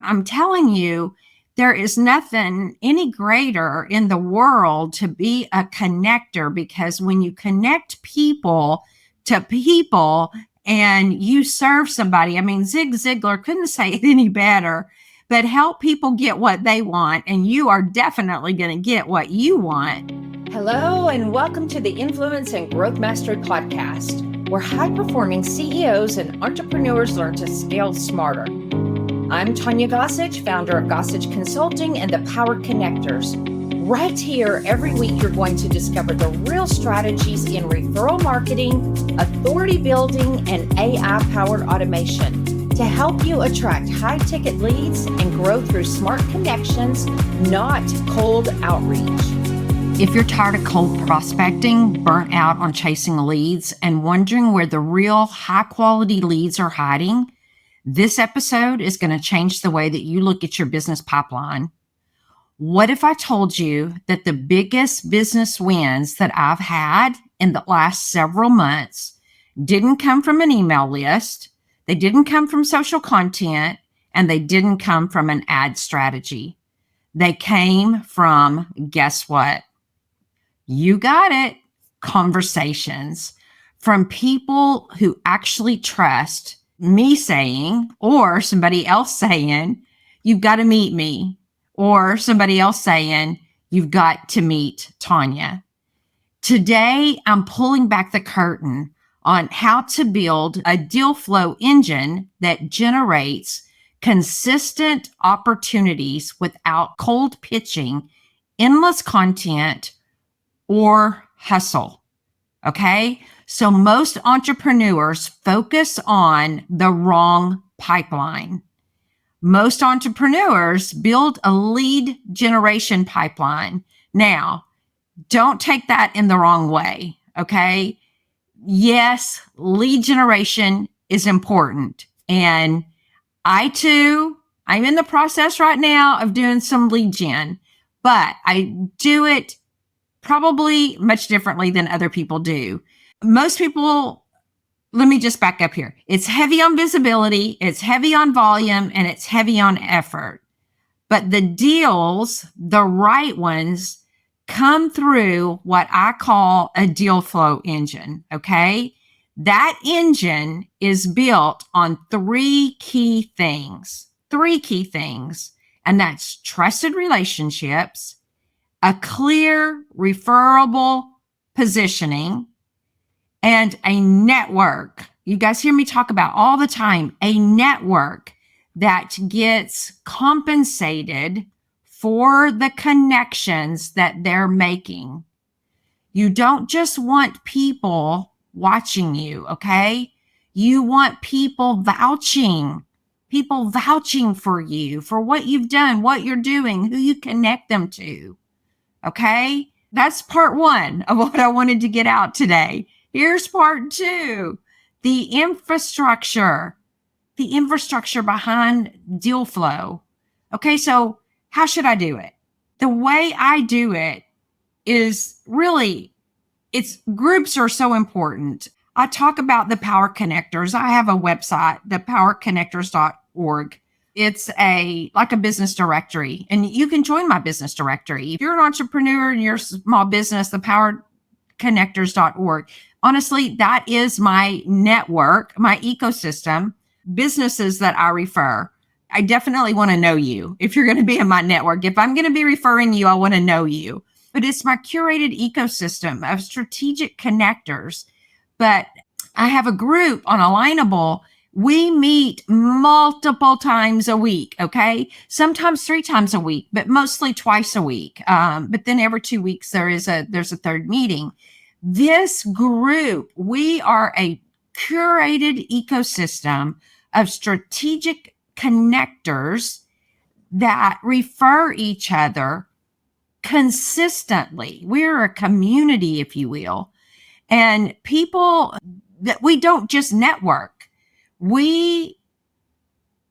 I'm telling you, there is nothing any greater in the world to be a connector, because when you connect people to people and you serve somebody, I mean, Zig Ziglar couldn't say it any better, but help people get what they want, and you are definitely going to get what you want. Hello, and welcome to the Influence and Growth Mastery Podcast, where high-performing CEOs and entrepreneurs learn to scale smarter. I'm Tanya Gossage, founder of Gossage Consulting and the Power Connectors. Right here, every week, you're going to discover the real strategies in referral marketing, authority building, and AI-powered automation to help you attract high-ticket leads and grow through smart connections, not cold outreach. If you're tired of cold prospecting, burnt out on chasing leads, and wondering where the real high-quality leads are hiding, this episode is going to change the way that you look at your business pipeline. What if I told you that the biggest business wins that I've had in the last several months didn't come from an email list, they didn't come from social content, and they didn't come from an ad strategy? They came from, guess what? You got it, conversations from people who actually trust me saying, or somebody else saying, you've got to meet me, or somebody else saying, you've got to meet Tanya. Today, I'm pulling back the curtain on how to build a deal flow engine that generates consistent opportunities without cold pitching, endless content, or hustle. Okay. So most entrepreneurs focus on the wrong pipeline. Most entrepreneurs build a lead generation pipeline. Now, don't take that in the wrong way. Okay. Yes, lead generation is important. And I'm in the process right now of doing some lead gen, but I do it probably much differently than other people do. Most people, let me just back up here. It's heavy on visibility, it's heavy on volume, and it's heavy on effort. But the deals, the right ones, come through what I call a deal flow engine, okay? That engine is built on three key things, and that's trusted relationships, a clear, referable positioning, and a network. You guys hear me talk about all the time, a network that gets compensated for the connections that they're making. You don't just want people watching you, okay? You want people vouching for you, for what you've done, what you're doing, who you connect them to. Okay, that's part one of what I wanted to get out today. Here's part two, the infrastructure behind deal flow. Okay, so how should I do it? The way I do it is really, groups are so important. I talk about the Power Connectors. I have a website, thepowerconnectors.org. It's like a business directory, and you can join my business directory. If you're an entrepreneur in your small business, thepowerconnectors.org. Honestly, that is my network, my ecosystem, businesses that I refer. I definitely want to know you if you're going to be in my network. If I'm going to be referring you, I want to know you. But it's my curated ecosystem of strategic connectors. But I have a group on Alignable. We meet multiple times a week, okay? Sometimes 3 times a week, but mostly twice a week. But then every 2 weeks, there's a third meeting. This group, we are a curated ecosystem of strategic connectors that refer each other consistently. We're a community, if you will. And people that we don't just network. We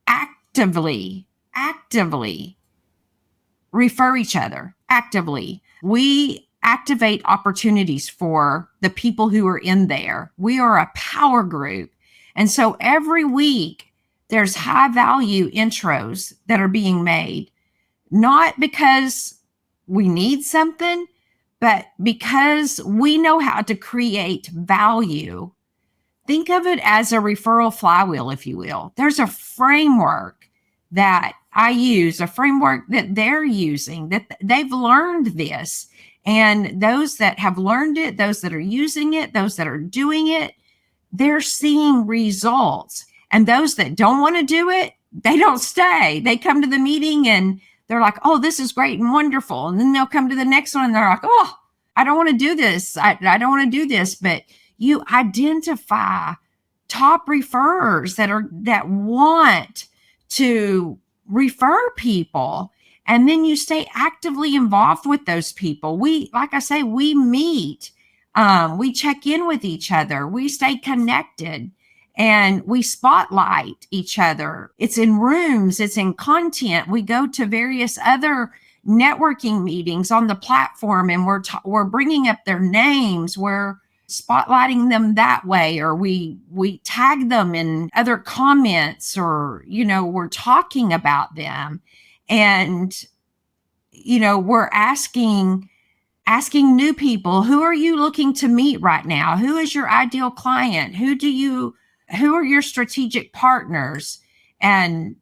actively refer each other. Actively. We activate opportunities for the people who are in there. We are a power group. And so every week There's high value intros that are being made, not because we need something, but because we know how to create value. Think of it as a referral flywheel, if you will. There's a framework that I use, a framework that they're using, that they've learned this. And those that have learned it, those that are using it, those that are doing it, they're seeing results. And those that don't want to do it, they don't stay. They come to the meeting and they're like, oh, this is great and wonderful. And then they'll come to the next one and they're like, oh, I don't want to do this. I don't want to do this. But you identify top referrers that want to refer people. And then you stay actively involved with those people. Like I say, we meet, we check in with each other, we stay connected, and we spotlight each other. It's in rooms, it's in content. We go to various other networking meetings on the platform, and we're bringing up their names. We're spotlighting them that way, or we tag them in other comments, or we're talking about them, and we're asking new people, who are you looking to meet right now? Who is your ideal client? Who are your strategic partners? And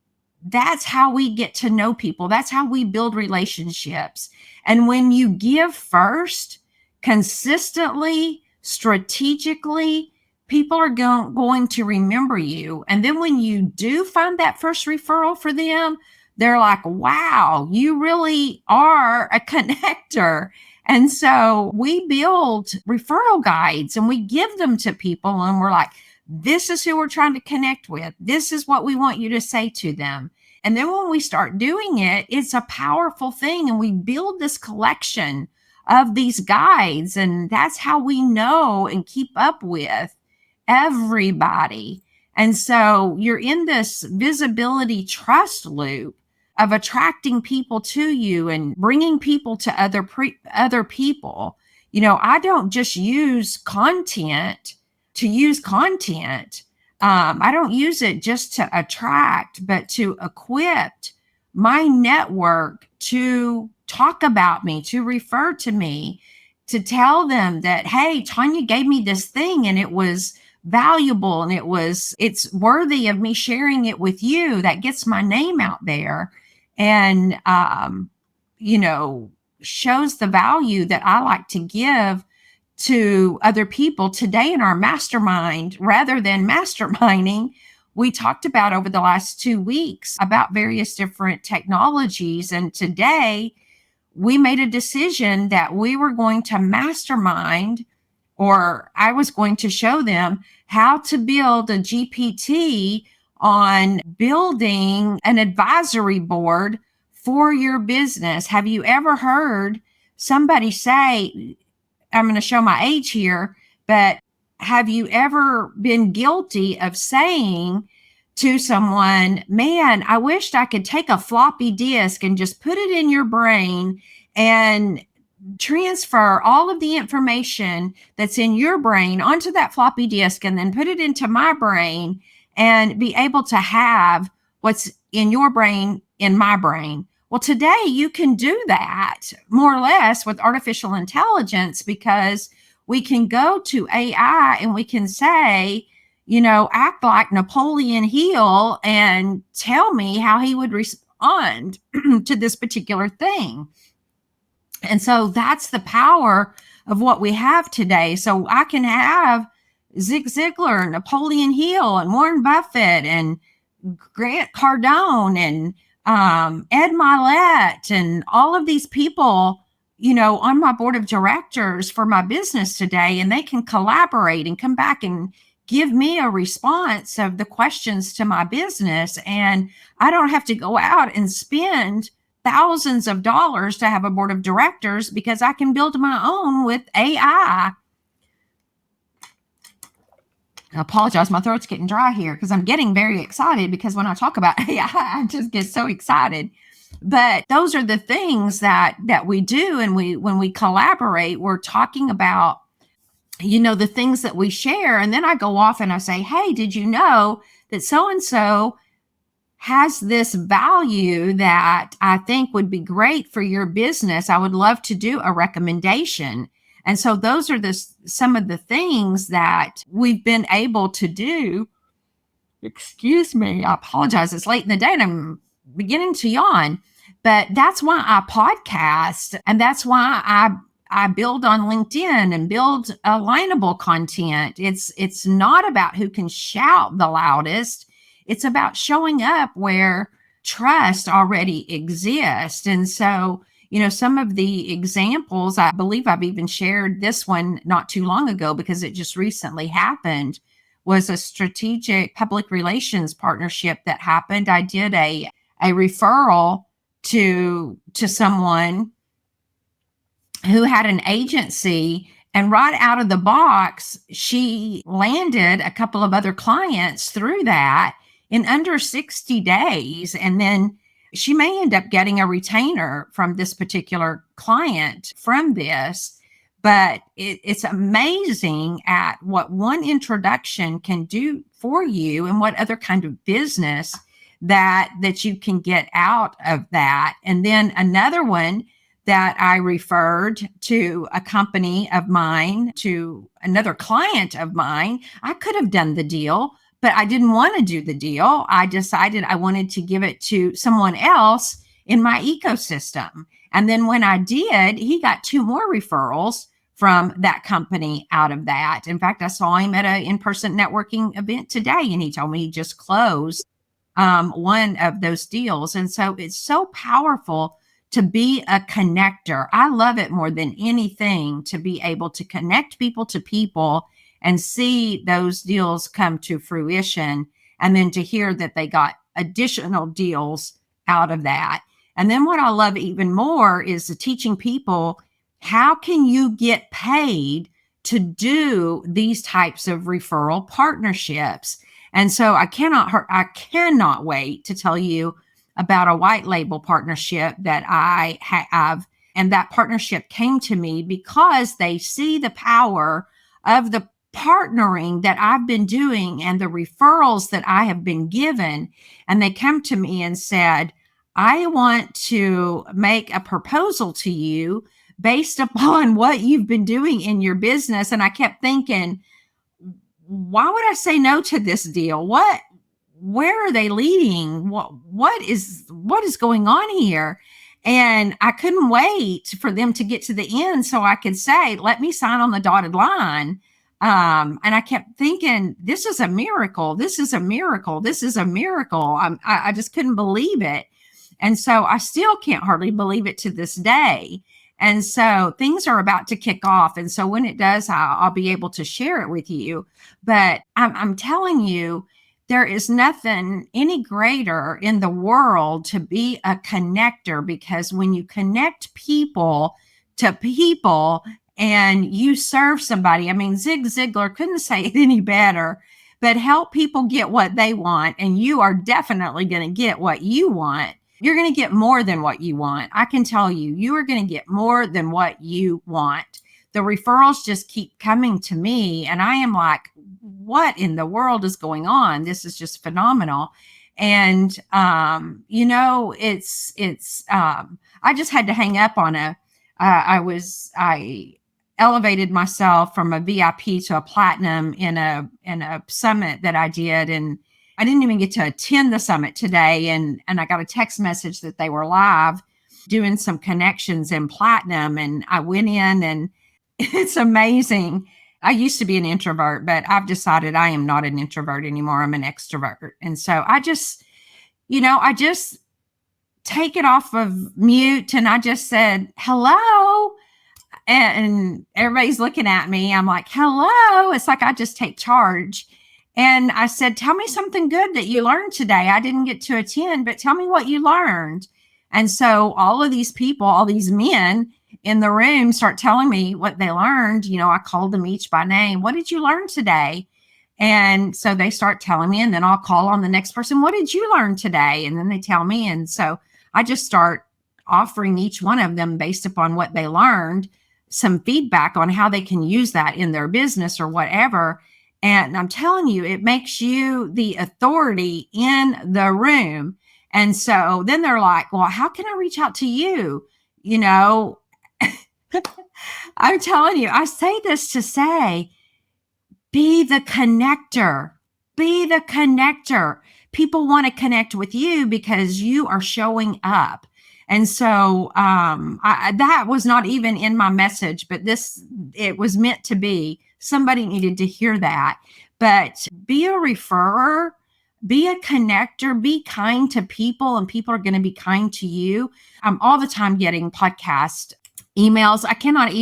that's how we get to know people. That's how we build relationships. And when you give first, consistently, strategically, people are going to remember you. And then when you do find that first referral for them, they're like, wow, you really are a connector. And so we build referral guides and we give them to people, and we're like, this is who we're trying to connect with. This is what we want you to say to them. And then when we start doing it, it's a powerful thing. And we build this collection of these guides. And that's how we know and keep up with everybody. And so you're in this visibility trust loop of attracting people to you and bringing people to other people. I don't just use content to use content. I don't use it just to attract, but to equip my network to talk about me, to refer to me, to tell them that, hey, Tanya gave me this thing and it was valuable and it's worthy of me sharing it with you. That gets my name out there and, shows the value that I like to give to other people. Today in our mastermind, rather than masterminding, we talked about over the last 2 weeks about various different technologies. And today we made a decision that we were going to mastermind, or I was going to show them how to build a GPT on building an advisory board for your business. Have you ever heard somebody say, I'm going to show my age here, but have you ever been guilty of saying to someone, man, I wished I could take a floppy disk and just put it in your brain and transfer all of the information that's in your brain onto that floppy disk and then put it into my brain and be able to have what's in your brain in my brain? Well, today you can do that more or less with artificial intelligence, because we can go to AI and we can say, act like Napoleon Hill and tell me how he would respond to this particular thing. And so that's the power of what we have today. So I can have Zig Ziglar, Napoleon Hill, and Warren Buffett, and Grant Cardone, and Ed Milet, and all of these people, on my board of directors for my business today, and they can collaborate and come back and give me a response of the questions to my business. And I don't have to go out and spend thousands of dollars to have a board of directors, because I can build my own with AI. I apologize, my throat's getting dry here because I'm getting very excited, because when I talk about AI, I just get so excited. But those are the things that we do. And when we collaborate, we're talking about, the things that we share. And then I go off and I say, hey, did you know that so-and-so has this value that I think would be great for your business. I would love to do a recommendation. And so those are some of the things that we've been able to do. Excuse me, I apologize. It's late in the day and I'm beginning to yawn. But that's why I podcast, and that's why I build on LinkedIn and build alignable content. It's not about who can shout the loudest. It's about showing up where trust already exists. And so, some of the examples, I believe I've even shared this one not too long ago because it just recently happened, was a strategic public relations partnership that happened. I did a referral to someone who had an agency, and right out of the box, she landed a couple of other clients through that in under 60 days. And then she may end up getting a retainer from this particular client from this. But it's amazing at what one introduction can do for you and what other kind of business that you can get out of that. And then another one that I referred to a company of mine, to another client of mine. I could have done the deal, but I didn't want to do the deal. I decided I wanted to give it to someone else in my ecosystem. And then when I did, he got 2 more referrals from that company out of that. In fact, I saw him at an in-person networking event today, and he told me he just closed one of those deals. And so it's so powerful to be a connector. I love it more than anything to be able to connect people to people and see those deals come to fruition, and then to hear that they got additional deals out of that. And then what I love even more is the teaching people, how can you get paid to do these types of referral partnerships? And so I cannot wait to tell you about a white label partnership that I have. And that partnership came to me because they see the power of the partnering that I've been doing and the referrals that I have been given. And they come to me and said, I want to make a proposal to you based upon what you've been doing in your business. And I kept thinking, why would I say no to this deal? Where are they leading? What is going on here? And I couldn't wait for them to get to the end so I could say, let me sign on the dotted line. And I kept thinking, this is a miracle. This is a miracle. This is a miracle. I just couldn't believe it. And so I still can't hardly believe it to this day. And so things are about to kick off. And so when it does, I'll be able to share it with you. But I'm telling you, there is nothing any greater in the world to be a connector, because when you connect people to people and you serve somebody, I mean, Zig Ziglar couldn't say it any better, but help people get what they want, and you are definitely going to get what you want. You're going to get more than what you want. I can tell you, you are going to get more than what you want. The referrals just keep coming to me, and I am like, what in the world is going on? This is just phenomenal. And, I just had to hang up on I elevated myself from a VIP to a platinum in a summit that I did. And I didn't even get to attend the summit today. And I got a text message that they were live doing some connections in platinum. And I went in, and it's amazing. I used to be an introvert, but I've decided I am not an introvert anymore. I'm an extrovert. And so I just take it off of mute, and I just said, hello. And everybody's looking at me. I'm like, hello. It's like I just take charge. And I said, tell me something good that you learned today. I didn't get to attend, but tell me what you learned. And so all of these people, all these men in the room start telling me what they learned. I called them each by name. What did you learn today? And so they start telling me, and then I'll call on the next person. What did you learn today? And then they tell me. And so I just start offering each one of them, based upon what they learned, some feedback on how they can use that in their business or whatever. And I'm telling you, it makes you the authority in the room. And so then they're like, well, how can I reach out to you? You know, I'm telling you, I say this to say, be the connector. Be the connector. People want to connect with you because you are showing up. And so that was not even in my message, but it was meant to be. Somebody needed to hear that. But be a referrer, be a connector, be kind to people, and people are going to be kind to you. I'm all the time getting podcast emails. I cannot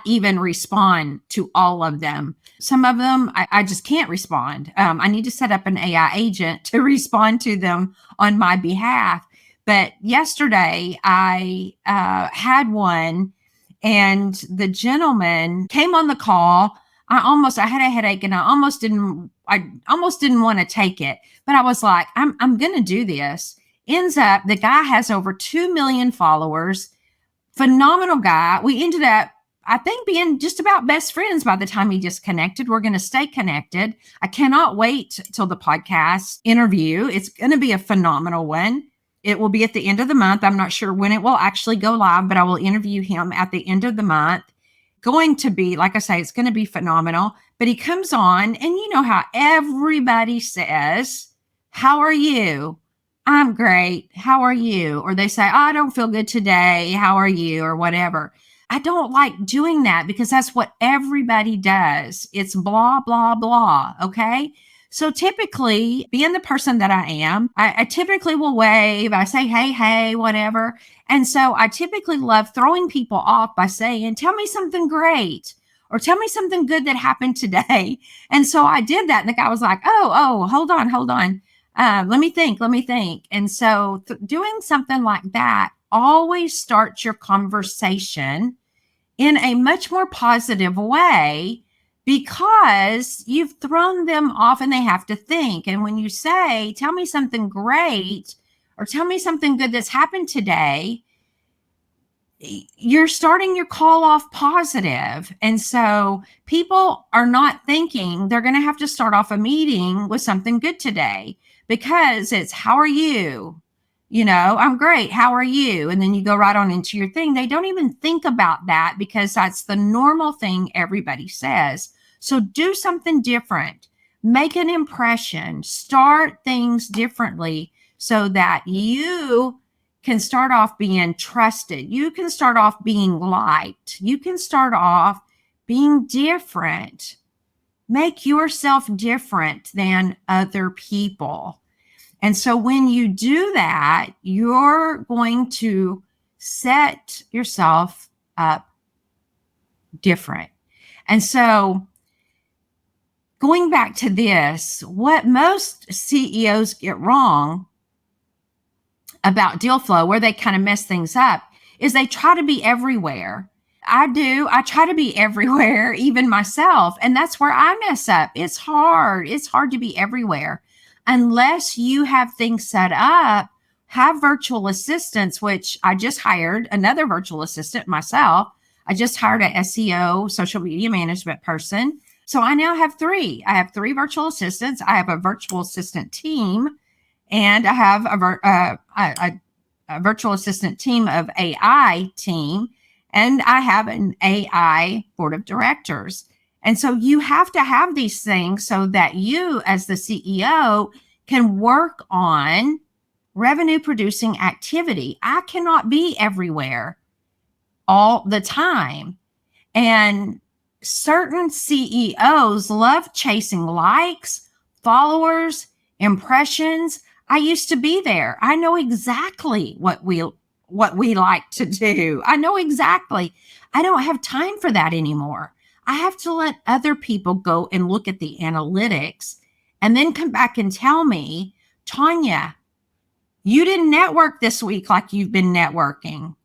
even respond to all of them. Some of them I just can't respond. I need to set up an AI agent to respond to them on my behalf. But yesterday I had one, and the gentleman came on the call. I had a headache, and I almost didn't want to take it. But I was like, I'm going to do this. Ends up, the guy has over 2 million followers. Phenomenal guy. We ended up, I think, being just about best friends by the time he disconnected. We're going to stay connected. I cannot wait till the podcast interview. It's going to be a phenomenal one. It will be at the end of the month. I'm not sure when it will actually go live, but I will interview him at the end of the month. Going to be, like I say, it's going to be phenomenal. But he comes on, and you know how everybody says, how are you? I'm great. How are you? Or they say, oh, I don't feel good today. How are you? Or whatever. I don't like doing that because that's what everybody does. It's blah, blah, blah. Okay. So typically, being the person that I am, I typically will wave. I say, hey, whatever. And so I typically love throwing people off by saying, tell me something great, or tell me something good that happened today. And so I did that. And the guy was like, oh, hold on. Let me think. And so doing something like that always starts your conversation in a much more positive way, because you've thrown them off and they have to think. And when you say, tell me something great, or tell me something good that's happened today, you're starting your call off positive. And so people are not thinking they're going to have to start off a meeting with something good today, because it's, how are you? I'm great. How are you? And then you go right on into your thing. They don't even think about that because that's the normal thing everybody says. So do something different. Make an impression. Start things differently so that you can start off being trusted. You can start off being liked. You can start off being different. Make yourself different than other people. And so when you do that, you're going to set yourself up different. And so going back to this, what most CEOs get wrong about deal flow, where they kind of mess things up, is they try to be everywhere. I do. I try to be everywhere, even myself. And that's where I mess up. It's hard. It's hard to be everywhere. Unless you have things set up, have virtual assistants, which I just hired another virtual assistant myself. I just hired a SEO, social media management person. So I now have 3. I have 3 virtual assistants. I have a virtual assistant team, and I have a virtual assistant team of AI team, and I have an AI board of directors. And so you have to have these things so that you, as the CEO, can work on revenue producing activity. I cannot be everywhere all the time. And certain CEOs love chasing likes, followers, impressions. I used to be there. I know exactly what we like to do. I know exactly. I don't have time for that anymore. I have to let other people go and look at the analytics and then come back and tell me, Tanya, you didn't network this week like you've been networking.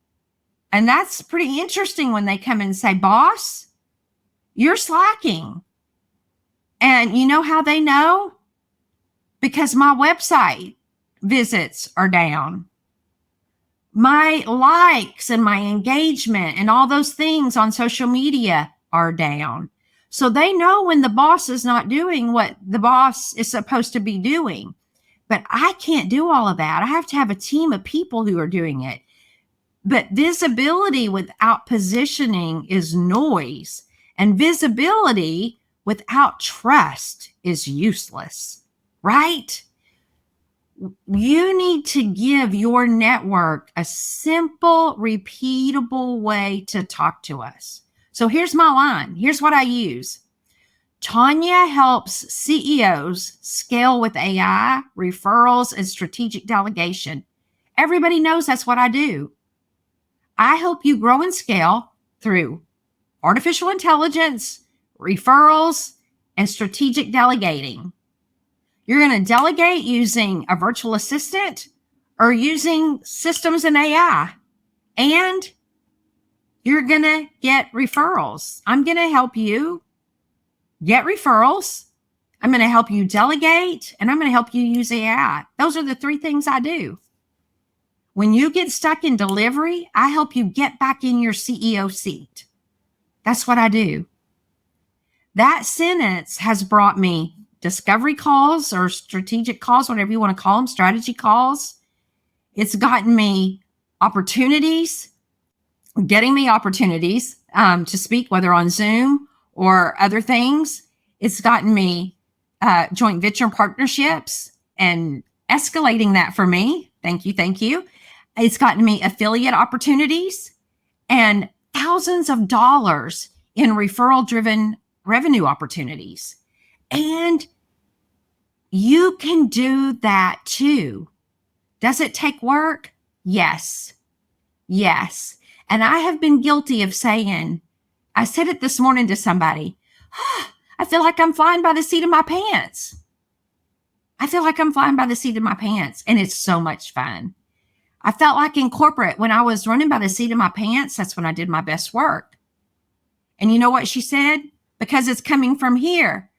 And that's pretty interesting when they come and say, boss, you're slacking. And you know how they know? Because my website visits are down. My likes and my engagement and all those things on social media are down. So they know when the boss is not doing what the boss is supposed to be doing. But I can't do all of that. I have to have a team of people who are doing it. But visibility without positioning is noise, and visibility without trust is useless, right? You need to give your network a simple, repeatable way to talk to us. So here's my line. Here's what I use. Tanya helps CEOs scale with AI, referrals, and strategic delegation. Everybody knows that's what I do. I help you grow and scale through artificial intelligence, referrals, and strategic delegating. You're going to delegate using a virtual assistant or using systems and AI, and you're going to get referrals. I'm going to help you get referrals. I'm going to help you delegate, and I'm going to help you use AI. Those are the three things I do. When you get stuck in delivery, I help you get back in your CEO seat. That's what I do. That sentence has brought me discovery calls or strategic calls, whatever you want to call them, strategy calls. It's gotten me opportunities, getting me opportunities to speak, whether on Zoom or other things. It's gotten me joint venture partnerships and escalating that for me. Thank you. Thank you. It's gotten me affiliate opportunities and thousands of dollars in referral-driven revenue opportunities. And you can do that too. Does it take work? Yes. Yes. And I have been guilty of saying, I said it this morning to somebody, I feel like I'm flying by the seat of my pants. I feel like I'm flying by the seat of my pants, and it's so much fun. I felt like in corporate, when I was running by the seat of my pants, that's when I did my best work. And you know what she said? Because it's coming from here.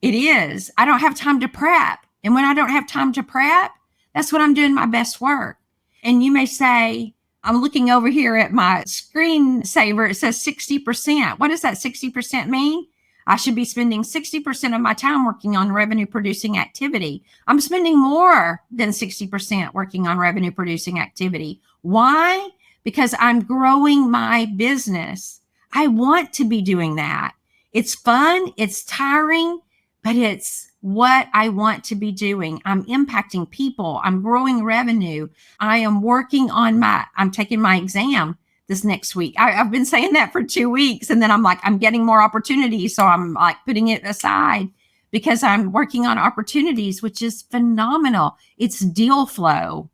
It is. I don't have time to prep. And when I don't have time to prep, that's when I'm doing my best work. And you may say, I'm looking over here at my screensaver. It says 60%. What does that 60% mean? I should be spending 60% of my time working on revenue producing activity. I'm spending more than 60% working on revenue producing activity. Why? Because I'm growing my business. I want to be doing that. It's fun. It's tiring, but it's what I want to be doing. I'm impacting people. I'm growing revenue. I am working on I'm taking my exam this next week. I've been saying that for 2 weeks. And then I'm like, I'm getting more opportunities. So I'm like putting it aside because I'm working on opportunities, which is phenomenal. It's deal flow.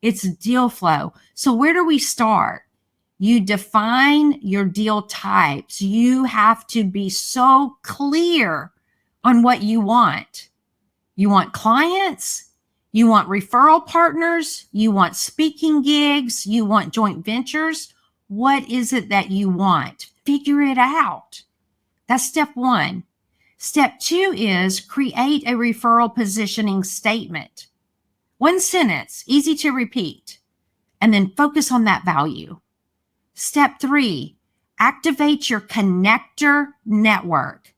It's deal flow. So where do we start? You define your deal types. You have to be so clear on what you want. You want clients, you want referral partners, you want speaking gigs, you want joint ventures. What is it that you want? Figure it out. That's step one. Step two is create a referral positioning statement. One sentence, easy to repeat, and then focus on that value. Step three, activate your connector network.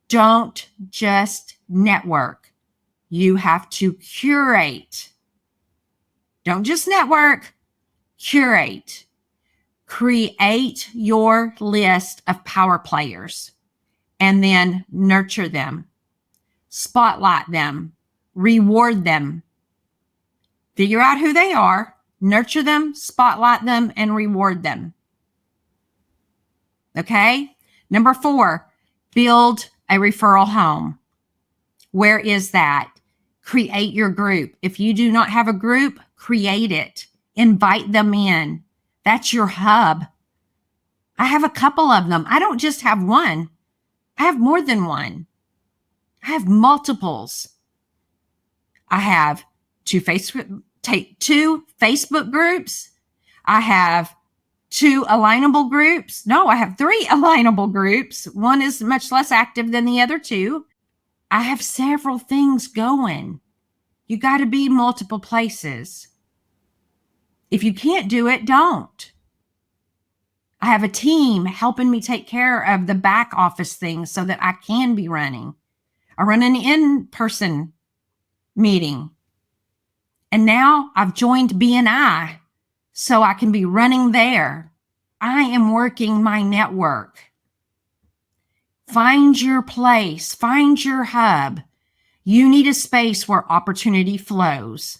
Don't just network. You have to curate. Don't just network, curate. Create your list of power players and then nurture them, spotlight them, reward them. Figure out who they are, nurture them, spotlight them, and reward them. Okay? Number 4, build a referral home. Where is that? Create your group. If you do not have a group, create it. Invite them in. That's your hub. I have a couple of them. I don't just have one. I have more than one. I have multiples. I have two Facebook groups. I have 2 alignable groups. No, I have 3 alignable groups. One is much less active than the other 2. I have several things going. You got to be multiple places. If you can't do it, don't. I have a team helping me take care of the back office things so that I can be running. I run an in-person meeting. And now I've joined BNI so I can be running there. I am working my network. Find your place. Find your hub. You need a space where opportunity flows.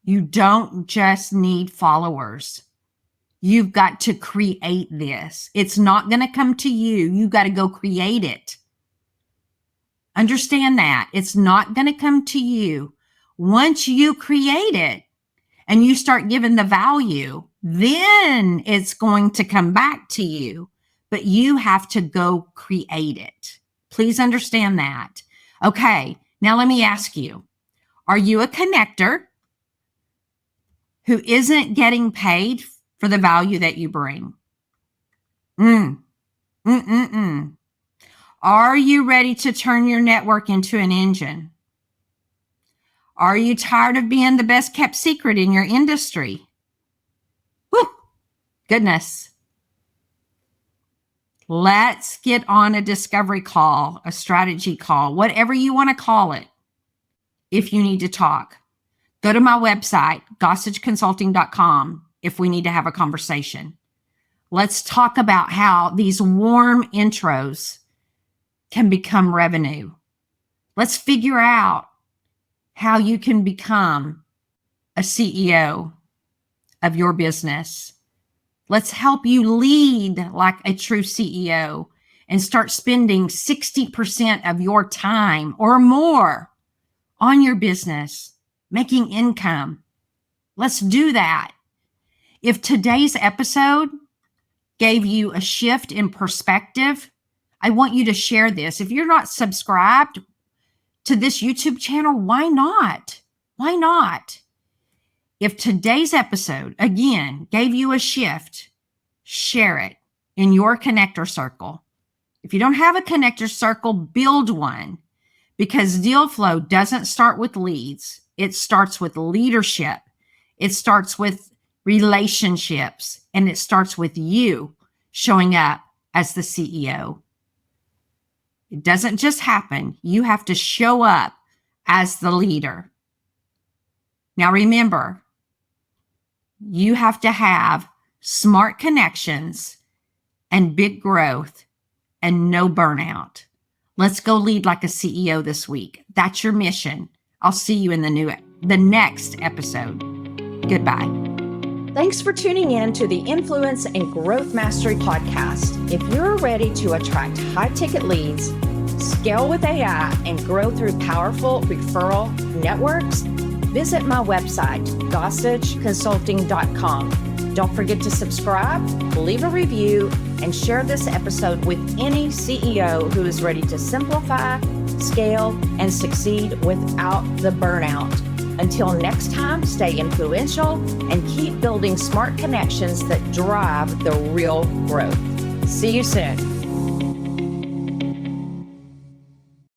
You don't just need followers. You've got to create this. It's not going to come to you. You got to go create it. Understand that. It's not going to come to you. Once you create it and you start giving the value, then it's going to come back to you. But you have to go create it. Please understand that. Okay, now let me ask you, are you a connector who isn't getting paid for the value that you bring? Are you ready to turn your network into an engine? Are you tired of being the best kept secret in your industry? Whew, goodness. Let's get on a discovery call, a strategy call, whatever you want to call it. If you need to talk, go to my website, gossageconsulting.com, if we need to have a conversation. Let's talk about how these warm intros can become revenue. Let's figure out how you can become a CEO of your business. Let's help you lead like a true CEO and start spending 60% of your time or more on your business, making income. Let's do that. If today's episode gave you a shift in perspective, I want you to share this. If you're not subscribed to this YouTube channel, why not? Why not? If today's episode, again, gave you a shift, share it in your connector circle. If you don't have a connector circle, build one, because deal flow doesn't start with leads. It starts with leadership. It starts with relationships, and it starts with you showing up as the CEO. It doesn't just happen. You have to show up as the leader. Now remember, you have to have smart connections and big growth and no burnout. Let's go lead like a CEO this week. That's your mission. I'll see you in the next episode. Goodbye. Thanks for tuning in to the Influence and Growth Mastery podcast. If you're ready to attract high-ticket leads, scale with AI, and grow through powerful referral networks, visit my website, gossageconsulting.com. Don't forget to subscribe, leave a review, and share this episode with any CEO who is ready to simplify, scale, and succeed without the burnout. Until next time, stay influential and keep building smart connections that drive the real growth. See you soon.